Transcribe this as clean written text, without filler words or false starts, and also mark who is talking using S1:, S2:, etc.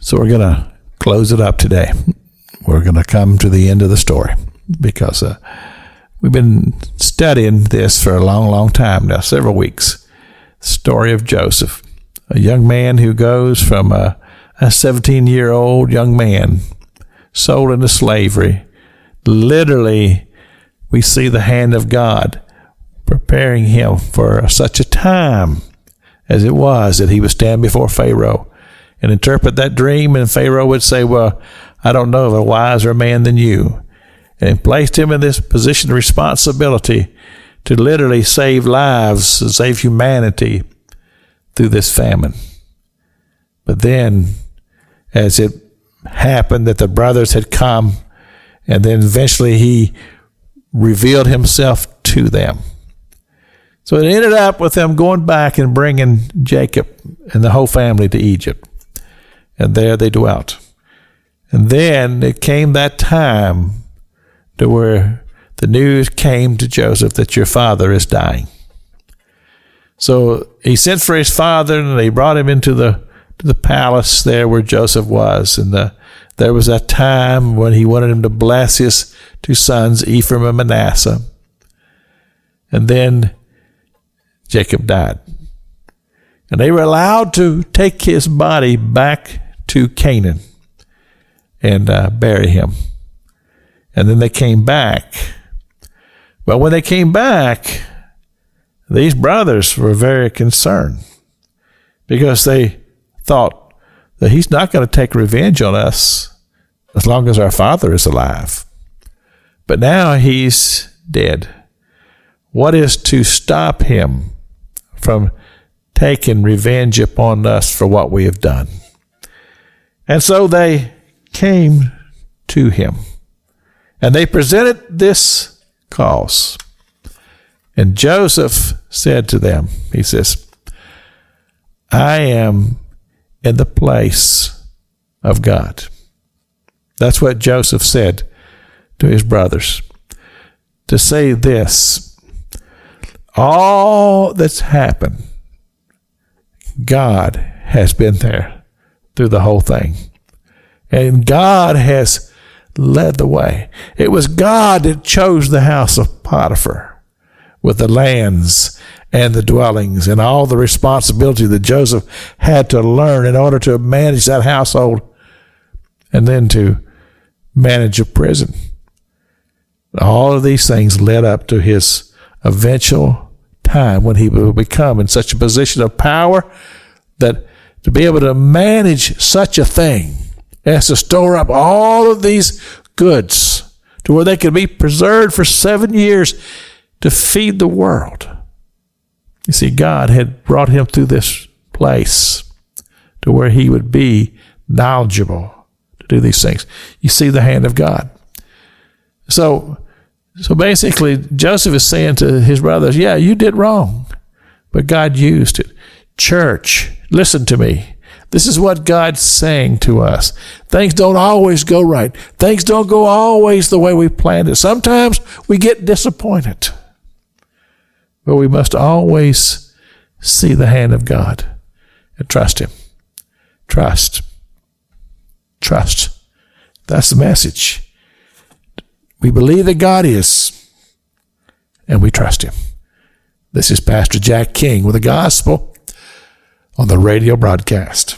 S1: So we're going to close it up today. We're going to come to the end of the story because we've been studying this for a long, long time now, several weeks. The story of Joseph, a young man who goes from a 17-year-old young man sold into slavery. Literally, we see the hand of God preparing him for such a time as it was that he would stand before Pharaoh and interpret that dream, and Pharaoh would say, well, I don't know of a wiser man than you. And he placed him in this position of responsibility to literally save lives, save humanity through this famine. But then, as it happened that the brothers had come, and then eventually he revealed himself to them. So it ended up with them going back and bringing Jacob and the whole family to Egypt. And there they dwelt. And then it came that time to where the news came to Joseph that your father is dying. So he sent for his father, and they brought him into the palace there where Joseph was. And there was that time when he wanted him to bless his two sons, Ephraim and Manasseh. And then Jacob died. And they were allowed to take his body back to Canaan and bury him. And then they came back. But when they came back, these brothers were very concerned because they thought that he's not going to take revenge on us as long as our father is alive. But now he's dead. What is to stop him from taking revenge upon us for what we have done? And so they came to him, and they presented this cause. And Joseph said to them, he says, I am in the place of God. That's what Joseph said to his brothers. To say this, all that's happened, God has been there through the whole thing. And God has led the way. It was God that chose the house of Potiphar with the lands and the dwellings and all the responsibility that Joseph had to learn in order to manage that household and then to manage a prison. All of these things led up to his eventual time when he will become in such a position of power that to be able to manage such a thing as to store up all of these goods to where they could be preserved for 7 years to feed the world. You see, God had brought him through this place to where he would be knowledgeable to do these things. You see the hand of God. So basically, Joseph is saying to his brothers, yeah, you did wrong, but God used it. Church, listen to me. This is what God's saying to us. Things don't always go right. Things don't go always the way we planned it. Sometimes we get disappointed. But we must always see the hand of God and trust him. Trust. Trust. That's the message. We believe that God is, and we trust him. This is Pastor Jack King with the gospel on the radio broadcast.